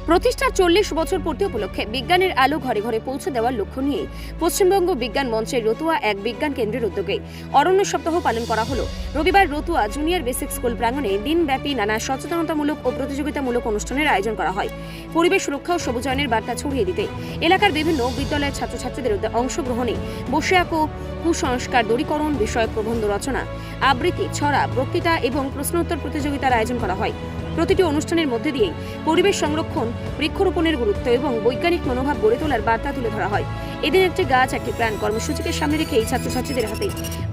প্রতিষ্ঠার 40 বছর পূর্তি উপলক্ষে বিজ্ঞানের আলো ঘরে ঘরে পৌঁছে দেওয়ার লক্ষ্য নিয়ে পশ্চিমবঙ্গ বিজ্ঞান মঞ্চের রতুয়া এক বিজ্ঞান কেন্দ্রের উদ্যোগে অরণ্য সপ্তাহ পালন করা হলো। রবিবার রতুয়া জুনিয়র বেসিক স্কুল প্রাঙ্গণে দিনব্যাপী নানা সচেতনতামূলক ও প্রতিযোগিতামূলক অনুষ্ঠানের আয়োজন করা হয়। পরিবেশ সুরক্ষা ও সবুজায়নের বার্তা ছড়িয়ে দিতে এলাকার বিভিন্ন বিদ্যালয়ের ছাত্রছাত্রীদের অংশগ্রহণে বসে আঁকো, কুসংস্কার দূরীকরণ বিষয়ক প্রবন্ধ রচনা, আবৃত্তি, ছড়া, বক্তৃতা এবং প্রশ্নোত্তর প্রতিযোগিতার আয়োজন করা হয়। প্রতিটি অনুষ্ঠানের মধ্যে দিয়ে পরিবেশ সংরক্ষণ, বৃক্ষরোপণের গুরুত্ব এবং বৈজ্ঞানিক মনোভাব গড়ে তোলার বার্তা তুলে ধরা হয়। এদিন একটি গাছ একটি প্রাণ কর্মসূচিকে সামনে রেখে এই ছাত্রছাত্রীদের হাতে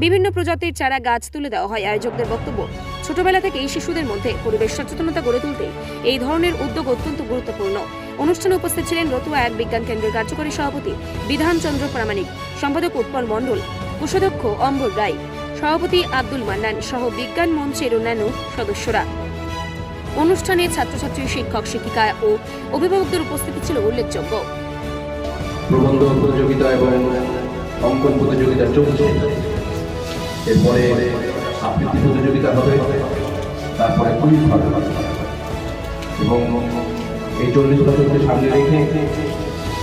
বিভিন্ন প্রজাতির চারা গাছ তুলে দেওয়া হয়। আয়োজকদের বক্তব্য, ছোটবেলা থেকেই শিশুদের মধ্যে পরিবেশ সচেতনতা গড়ে তুলতে এই ধরনের উদ্যোগ অত্যন্ত গুরুত্বপূর্ণ। অনুষ্ঠানে উপস্থিত ছিলেন রতুয়া এক বিজ্ঞান কেন্দ্রের কার্যকরী সভাপতি বিধানচন্দ্র প্রামাণিক, সম্পাদক উৎপল মণ্ডল, কোষাধ্যক্ষ অম্বর রায়, সভাপতি আব্দুল মান্নান সহ বিজ্ঞান মঞ্চের অন্যান্য সদস্যরা। অনুষ্ঠানে ছাত্রছাত্রী, শিক্ষক, শিক্ষিকা ও অভিভাবকদের উপস্থিতি ছিল উল্লেখযোগ্য। প্রবন্ধ প্রতিযোগিতা এবং অঙ্কন প্রতিযোগিতা চলছে, এরপরে আবৃত্তি প্রতিযোগিতা হবে, তারপরে কুইজ হবে এবং এই 40 বছরকে সামনে রেখে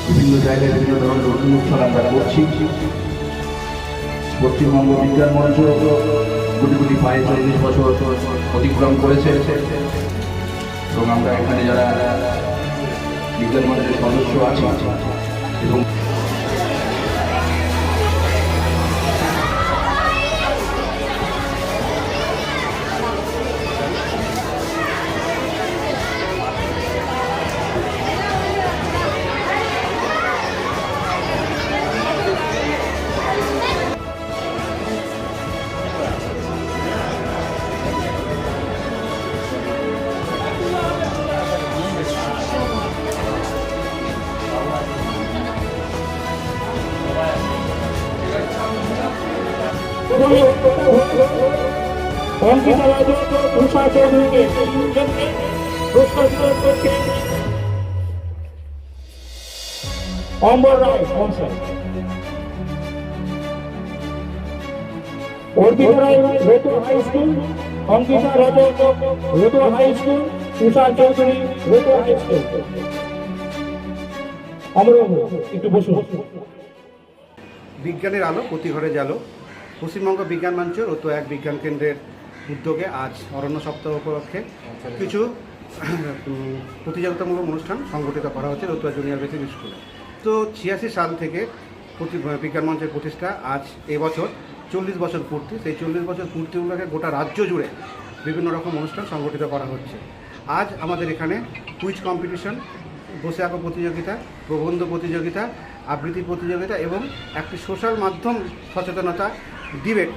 বিভিন্ন জায়গায় বিভিন্ন ধরনের অনুষ্ঠান আমরা করছি। পশ্চিমবঙ্গ বিজ্ঞান মঞ্চ গুটি গুটি পায়ে 40 বছর অতিক্রম করেছে এবং আমরা এখানে যারা বিজ্ঞান মঞ্চের সদস্য আছি এবং অঙ্কিতা রাজন, উষা চৌধুরীকে পুরস্কার করছে অম্বর রায় সংসদ, অর্পিতা রায় রতুয়া হাই স্কুল, অঙ্কিতা রাজন রতুয়া হাই স্কুল, উষা চৌধুরী রতুয়া হাই স্কুল। আমরা একটু বসুন। বিজ্ঞানের আলো প্রতি ঘরে জালো। পশ্চিমবঙ্গ বিজ্ঞান মঞ্চ রতুয়া এক বিজ্ঞান কেন্দ্রের উদ্যোগে আজ অরণ্য সপ্তাহ উপলক্ষে কিছু প্রতিযোগিতামূলক অনুষ্ঠান সংগঠিত করা হচ্ছে রতুয়া জুনিয়র বেসিক স্কুলে। তো 86 সাল থেকে বিজ্ঞান মঞ্চের প্রতিষ্ঠা, আজ এবছর 40 বছর পূর্তি। সেই 40 বছর পূর্তি উপলক্ষে গোটা রাজ্য জুড়ে বিভিন্ন রকম অনুষ্ঠান সংগঠিত করা হচ্ছে। আজ আমাদের এখানে কুইজ কম্পিটিশন, বসে আঁকো প্রতিযোগিতা, প্রবন্ধ প্রতিযোগিতা, আবৃত্তি প্রতিযোগিতা এবং একটি সোশ্যাল মাধ্যম সচেতনতা ডিবেট,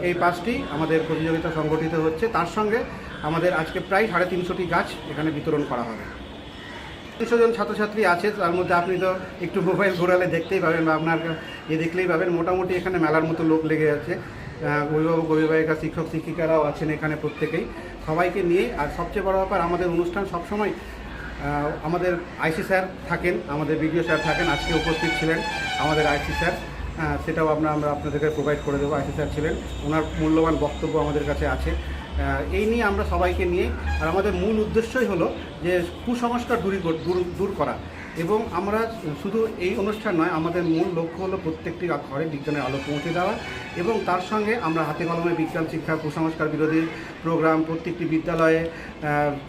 এই 5টি আমাদের প্রতিযোগিতা সংগঠিত হচ্ছে। তার সঙ্গে আমাদের আজকে প্রায় 350টি গাছ এখানে বিতরণ করা হবে। 300 জন ছাত্রছাত্রী আছে, তার মধ্যে আপনি তো একটু মোবাইল ঘোরালে দেখতেই পাবেন বা আপনার দেখলেই পাবেন মোটামুটি এখানে মেলার মতো লোক লেগে আছে। অভিভাবক, অভিভাবিকা, শিক্ষক, শিক্ষিকারাও আছেন এখানে প্রত্যেকেই, সবাইকে নিয়ে। আর সবচেয়ে বড় ব্যাপার, আমাদের অনুষ্ঠান সবসময় আমাদের আইসি স্যার থাকেন, আমাদের বিডিও স্যার থাকেন, আজকে উপস্থিত ছিলেন আমাদের আইসি স্যার, সেটাও আমরা আপনাদেরকে প্রোভাইড করে দেবো। আইসি স্যার ছিলেন, ওনার মূল্যবান বক্তব্য আমাদের কাছে আছে। এই নিয়ে আমরা সবাইকে নিয়ে, আর আমাদের মূল উদ্দেশ্যই হলো যে কুসংস্কার দূর করা। এবং আমরা শুধু এই অনুষ্ঠান নয়, আমাদের মূল লক্ষ্য হলো প্রত্যেকটি ঘরে বিজ্ঞানের আলো পৌঁছে দেওয়া এবং তার সঙ্গে আমরা হাতে কলমে বিজ্ঞান শিক্ষা, কুসংস্কার বিরোধী প্রোগ্রাম, প্রত্যেকটি বিদ্যালয়ে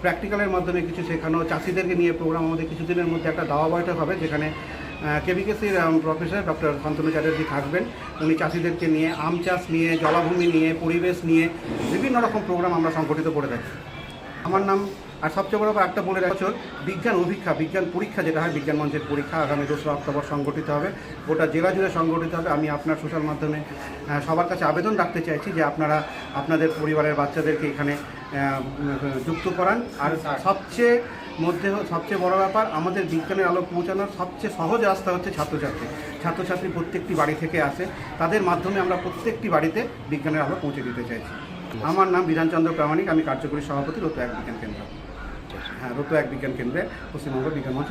প্র্যাকটিক্যালের মাধ্যমে কিছু শেখানো, চাষিদেরকে নিয়ে প্রোগ্রাম আমাদের কিছুদিনের মধ্যে একটা দাওয়া বৈঠক হবে, যেখানে কেবিকেসির প্রফেসর ডক্টর শান্তনু চ্যাটার্জি থাকবেন। উনি চাষিদেরকে নিয়ে, আম চাষ নিয়ে, জলাভূমি নিয়ে, পরিবেশ নিয়ে বিভিন্ন রকম প্রোগ্রাম আমরা সংগঠিত করে থাকি। আমার নাম, আর সবচেয়ে বড় একটা বলে বছর বিজ্ঞান অভিক্ষা, বিজ্ঞান পরীক্ষা যেটা হয়, বিজ্ঞান মঞ্চের পরীক্ষা আগামী 2রা অক্টোবর সংগঠিত হবে, গোটা জেলা জুড়ে সংগঠিত হবে। আমি আপনার সোশ্যাল মাধ্যমে সবার কাছে আবেদন রাখতে চাইছি যে আপনারা আপনাদের পরিবারের বাচ্চাদেরকে এখানে যুক্ত করান। আর সবচেয়ে বড় ব্যাপার, আমাদের বিজ্ঞানের আলো পৌঁছানোর সবচেয়ে সহজ রাস্তা হচ্ছে ছাত্রছাত্রী প্রত্যেকটি বাড়ি থেকে আসে, তাদের মাধ্যমে আমরা প্রত্যেকটি বাড়িতে বিজ্ঞানের আলো পৌঁছে দিতে চাইছি। আমার নাম বিধানচন্দ্র প্রামাণিক, আমি কার্যকরী সভাপতি রতুয়া এক বিজ্ঞান কেন্দ্র। রতুয়া এক বিজ্ঞান কেন্দ্রে পশ্চিমবঙ্গ বিজ্ঞান মঞ্চ।